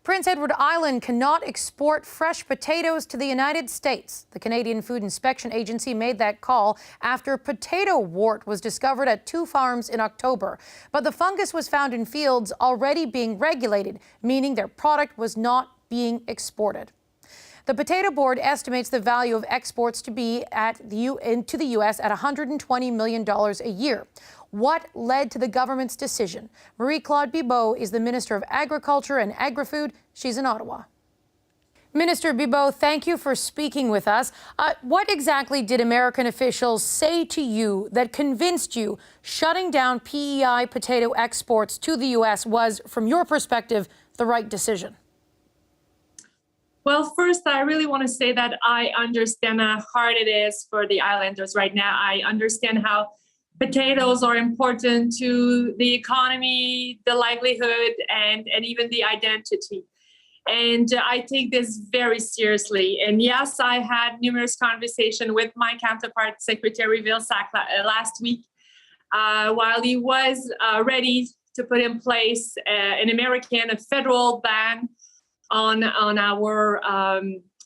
Prince Edward Island cannot export fresh potatoes to the United States. The Canadian Food Inspection Agency made that call after potato wart was discovered at 2 farms in October. But the fungus was found in fields already being regulated, meaning their product was not being exported. The Potato Board estimates the value of exports to be to the U.S. at $120 million a year. What led to the government's decision? Marie-Claude Bibeau is the Minister of Agriculture and Agri-Food. She's in Ottawa. Minister Bibeau, thank you for speaking with us. What exactly did American officials say to you that convinced you shutting down P.E.I. potato exports to the U.S. was, from your perspective, the right decision? Well, first, I really want to say that I understand how hard it is for the islanders right now. I understand how potatoes are important to the economy, the livelihood, and even the identity. And I take this very seriously. And yes, I had numerous conversations with my counterpart, Secretary Vilsack, last week, while he was ready to put in place a federal ban on our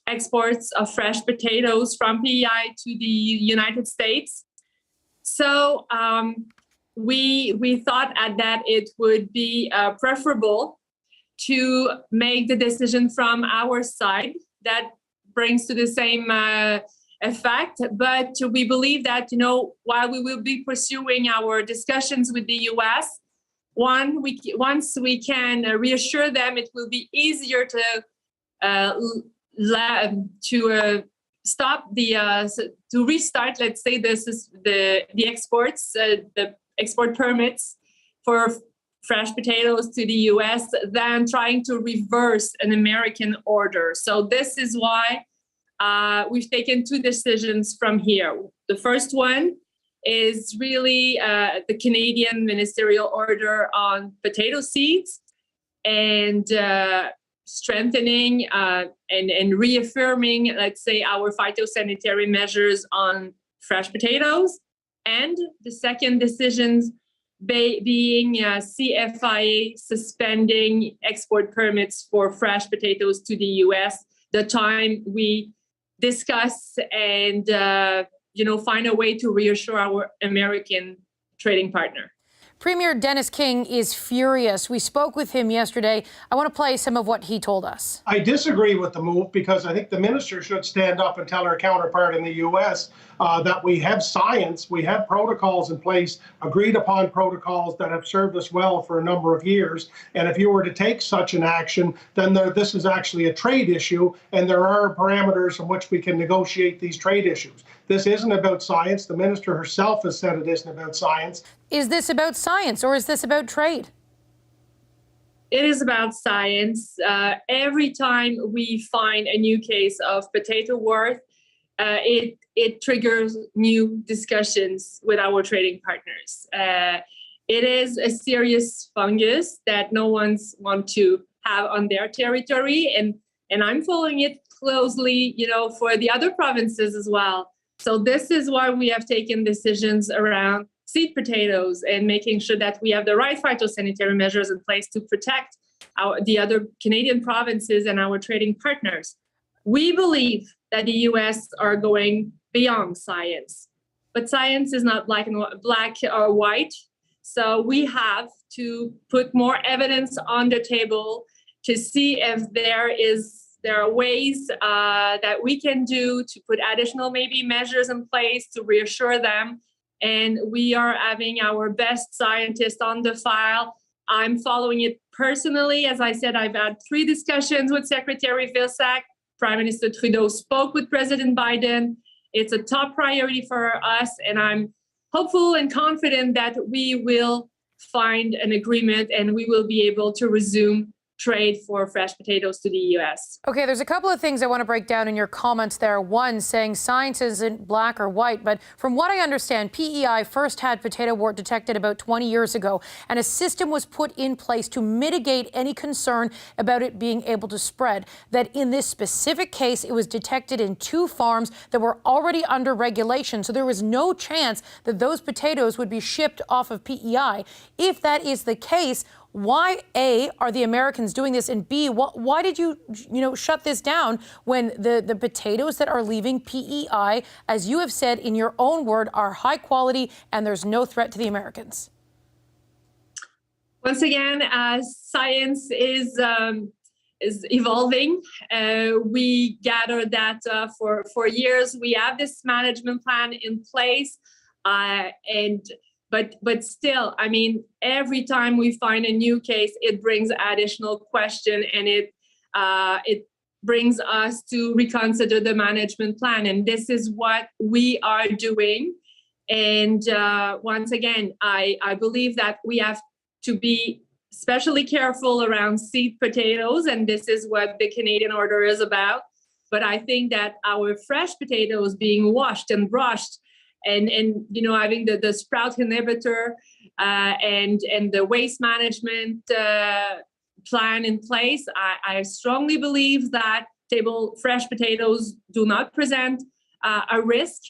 exports of fresh potatoes from P.E.I. to the United States. So we thought that it would be preferable to make the decision from our side. That brings to the same effect. But we believe that, while we will be pursuing our discussions with the U.S., once we can reassure them, it will be easier stop to restart, let's say, the exports, the export permits for fresh potatoes to the U.S. than trying to reverse an American order. So this is why we've taken 2 decisions from here. The first one is really the Canadian ministerial order on potato seeds, and strengthening and reaffirming, let's say, our phytosanitary measures on fresh potatoes. And the second decision being CFIA suspending export permits for fresh potatoes to the U.S. The time we discuss and find a way to reassure our American trading partner. Premier Dennis King is furious. We spoke with him yesterday. I want to play some of what he told us. I disagree with the move because I think the minister should stand up and tell her counterpart in the U.S. That we have science, we have protocols in place, agreed upon protocols that have served us well for a number of years. And if you were to take such an action, then this is actually a trade issue, and there are parameters in which we can negotiate these trade issues. This isn't about science. The minister herself has said it isn't about science. Is this about science or is this about trade? It is about science. Every time we find a new case of potato wart, it triggers new discussions with our trading partners. It is a serious fungus that no one's want to have on their territory, and I'm following it closely, for the other provinces as well. So this is why we have taken decisions around seed potatoes and making sure that we have the right phytosanitary measures in place to protect the other Canadian provinces and our trading partners. We believe that the U.S. are going beyond science, but science is not black or white. So we have to put more evidence on the table to see if there are ways that we can do to put additional measures in place to reassure them. And we are having our best scientists on the file. I'm following it personally. As I said, I've had 3 discussions with Secretary Vilsack. Prime Minister Trudeau spoke with President Biden. It's a top priority for us, and I'm hopeful and confident that we will find an agreement and we will be able to resume trade for fresh potatoes to the U.S. Okay, there's a couple of things I want to break down in your comments there. One, saying science isn't black or white, but from what I understand, P.E.I. first had potato wart detected about 20 years ago, and a system was put in place to mitigate any concern about it being able to spread. That in this specific case, it was detected in 2 farms that were already under regulation, so there was no chance that those potatoes would be shipped off of P.E.I. If that is the case, Why, A, are the Americans doing this? And B, why did you shut this down when the potatoes that are leaving P.E.I., as you have said in your own word, are high quality and there's no threat to the Americans? Once again, science is evolving. We gather data for years. We have this management plan in place, but still, I mean, every time we find a new case, it brings additional question, and it brings us to reconsider the management plan. And this is what we are doing. And once again, I believe that we have to be especially careful around seed potatoes, and this is what the Canadian order is about. But I think that our fresh potatoes being washed and brushed, and having the sprout inhibitor and the waste management plan in place, I strongly believe that fresh potatoes do not present a risk.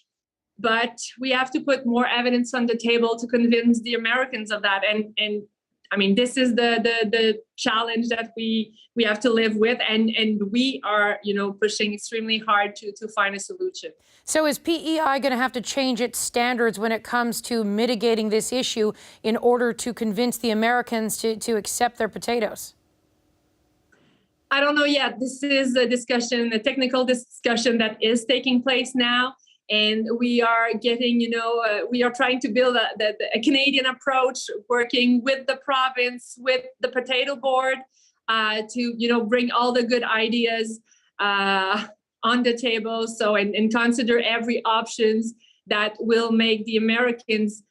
But we have to put more evidence on the table to convince the Americans of that. And I mean, this is the challenge that we have to live with, and we are pushing extremely hard to find a solution. So is P.E.I. going to have to change its standards when it comes to mitigating this issue in order to convince the Americans to accept their potatoes? I don't know yet. This is a discussion, a technical discussion that is taking place now. And we are getting, we are trying to build a Canadian approach, working with the province, with the potato board, to, bring all the good ideas on the table. So, and consider every options that will make the Americans,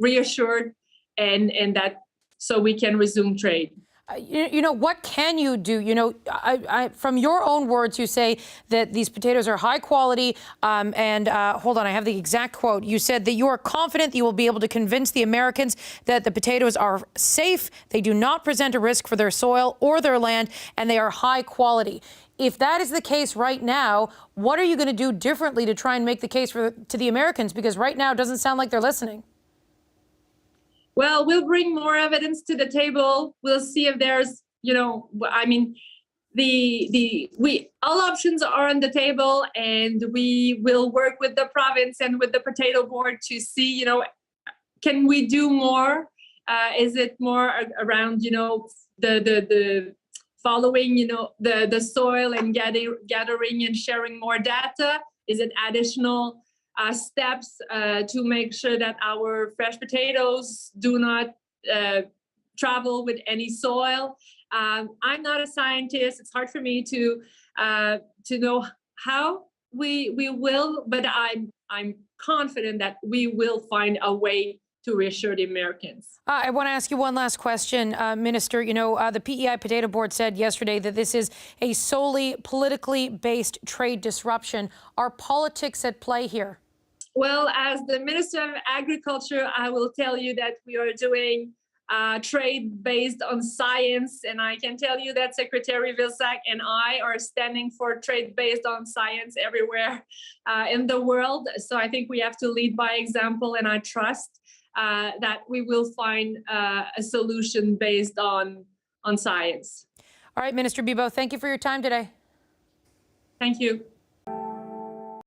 reassured, and that so we can resume trade. What can you do? From your own words, you say that these potatoes are high quality. And hold on, I have the exact quote. You said that you are confident that you will be able to convince the Americans that the potatoes are safe, they do not present a risk for their soil or their land, and they are high quality. If that is the case right now, what are you going to do differently to try and make the case to the Americans? Because right now it doesn't sound like they're listening. Well, we'll bring more evidence to the table. We'll see if there's, I mean, all options are on the table, and we will work with the province and with the potato board to see, can we do more? Is it more around, the following, the soil and gathering and sharing more data? Is it additional steps to make sure that our fresh potatoes do not travel with any soil? I'm not a scientist. It's hard for me to know how we will, but I'm confident that we will find a way to reassure the Americans. I want to ask you one last question, Minister. The P.E.I. Potato Board said yesterday that this is a solely politically based trade disruption. Are politics at play here? Well, as the Minister of Agriculture, I will tell you that we are doing trade based on science. And I can tell you that Secretary Vilsack and I are standing for trade based on science everywhere in the world. So I think we have to lead by example, and I trust that we will find a solution based on science. All right, Minister Bibeau, thank you for your time today. Thank you.